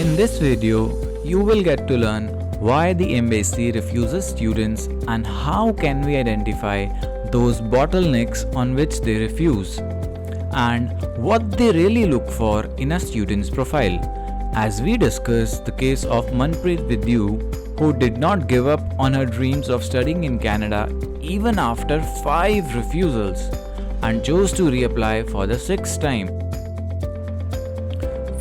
In this video, you will get to learn why the embassy refuses students and how can we identify those bottlenecks on which they refuse, and what they really look for in a student's profile, as we discuss the case of Manpreet with you, who did not give up on her dreams of studying in Canada even after 5 refusals and chose to reapply for the 6th time.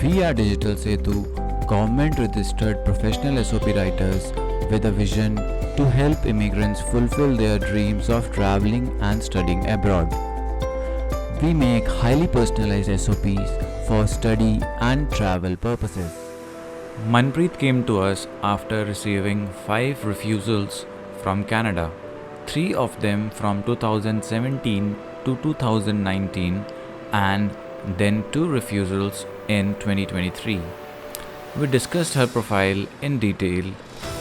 We are Digital Setu, government registered professional SOP writers with a vision to help immigrants fulfill their dreams of traveling and studying abroad. We make highly personalized SOPs for study and travel purposes. Manpreet came to us after receiving 5 refusals from Canada, 3 of them from 2017 to 2019 and then 2 refusals in 2023. We discussed her profile in detail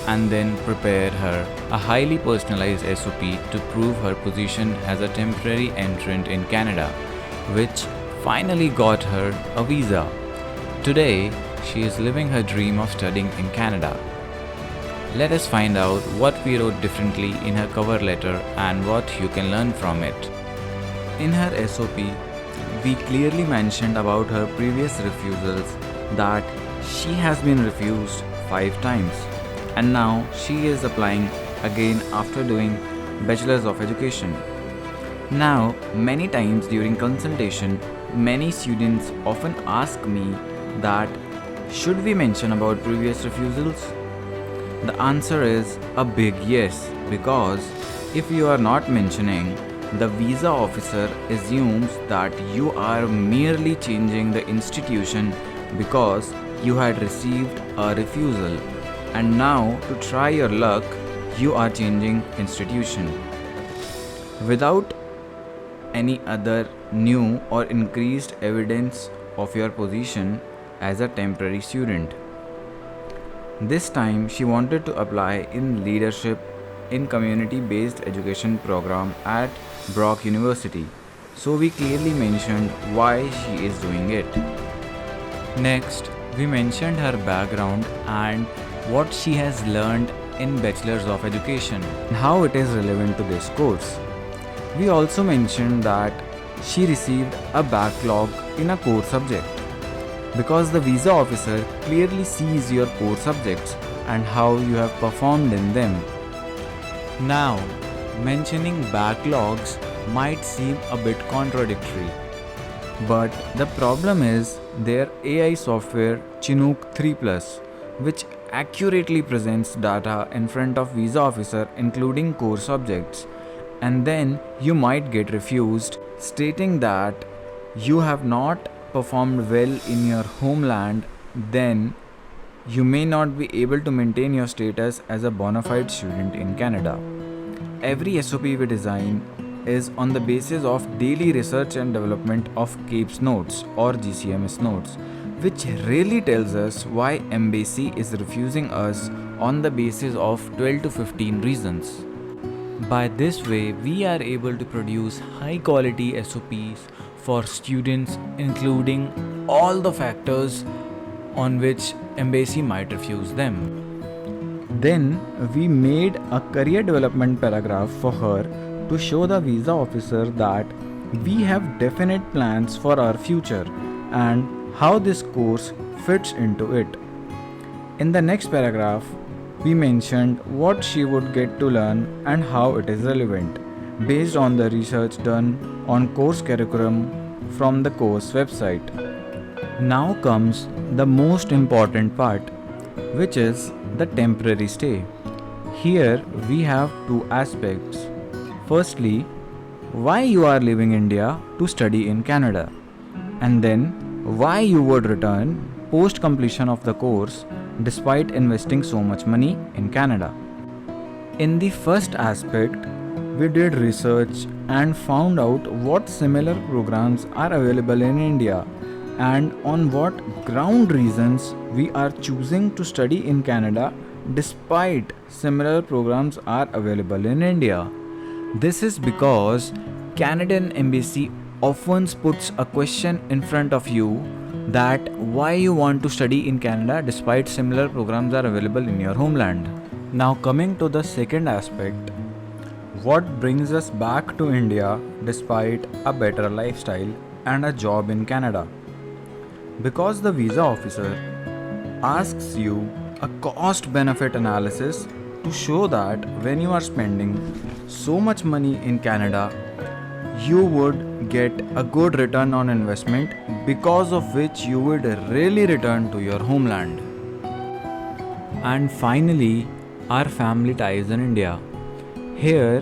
and then prepared her a highly personalized SOP to prove her position as a temporary entrant in Canada, which finally got her a visa. Today, she is living her dream of studying in Canada. Let us find out what we wrote differently in her cover letter and what you can learn from it. In her SOP, we clearly mentioned about her previous refusals that she has been refused 5 times and now she is applying again after doing Bachelor's of Education. Now, many times during consultation, many students often ask me that should we mention about previous refusals? The answer is a big yes, because if you are not mentioning, the visa officer assumes that you are merely changing the institution because you had received a refusal, and now to try your luck, you are changing institution without any other new or increased evidence of your position as a temporary student. This time she wanted to apply in leadership in community-based education program at Brock University, so we clearly mentioned why she is doing it. Next, we mentioned her background and what she has learned in Bachelor's of Education and how it is relevant to this course. We also mentioned that she received a backlog in a core subject because the visa officer clearly sees your core subjects and how you have performed in them. Now, mentioning backlogs might seem a bit contradictory, but the problem is their AI software Chinook 3 Plus, which accurately presents data in front of visa officer including core subjects, and then you might get refused stating that you have not performed well in your homeland, then you may not be able to maintain your status as a bona fide student in Canada. Every SOP we design is on the basis of daily research and development of CAPES notes or GCMS notes, which really tells us why embassy is refusing us on the basis of 12 to 15 reasons. By this way, we are able to produce high quality SOPs for students, including all the factors on which embassy might refuse them. Then we made a career development paragraph for her to show the visa officer that we have definite plans for our future and how this course fits into it. In the next paragraph, we mentioned what she would get to learn and how it is relevant, based on the research done on course curriculum from the course website. Now comes the most important part, which is the temporary stay. Here we have 2 aspects. Firstly, why you are leaving India to study in Canada, and then why you would return post completion of the course despite investing so much money in Canada. In the first aspect, we did research and found out what similar programs are available in India and on what ground reasons we are choosing to study in Canada despite similar programs are available in India. This is because Canadian Embassy often puts a question in front of you that why you want to study in Canada despite similar programs are available in your homeland. Now coming to the second aspect, what brings us back to India despite a better lifestyle and a job in Canada? Because the visa officer asks you a cost benefit analysis to show that when you are spending so much money in Canada, you would get a good return on investment, because of which you would really return to your homeland. And finally, our family ties in India. Here,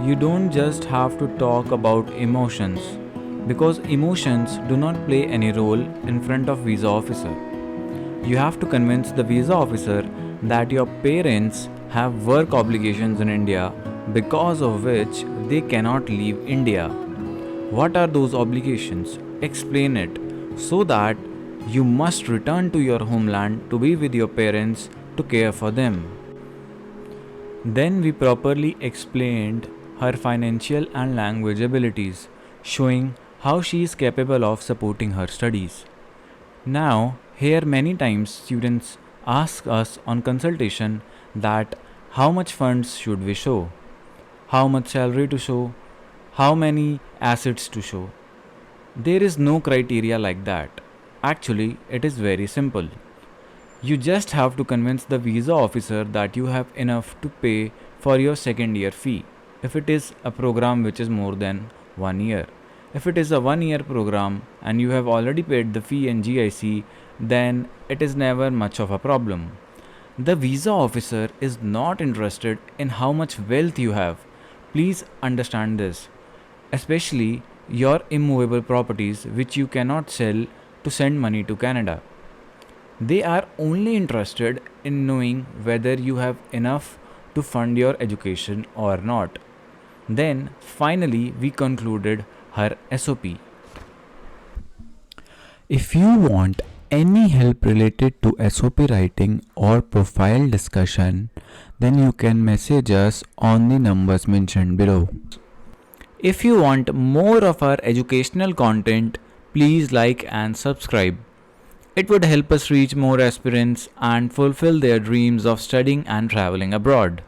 you don't just have to talk about emotions, because emotions do not play any role in front of visa officer. You have to convince the visa officer that your parents have work obligations in India, because of which they cannot leave India. What are those obligations? Explain it so that you must return to your homeland to be with your parents to care for them. Then we properly explained her financial and language abilities, showing how she is capable of supporting her studies. Now, here many times students ask us on consultation that how much funds should we show, how much salary to show, how many assets to show. There is no criteria like that. Actually, it is very simple. You just have to convince the visa officer that you have enough to pay for your second year fee, if it is a program which is more than 1 year. If it is a 1 year program and you have already paid the fee in GIC, then it is never much of a problem. The visa officer is not interested in how much wealth you have. Please understand this, especially your immovable properties which you cannot sell to send money to Canada. They are only interested in knowing whether you have enough to fund your education or not. Then, finally, we concluded her SOP. If you want any help related to SOP writing or profile discussion, then you can message us on the numbers mentioned below. If you want more of our educational content, please like and subscribe. It would help us reach more aspirants and fulfill their dreams of studying and traveling abroad.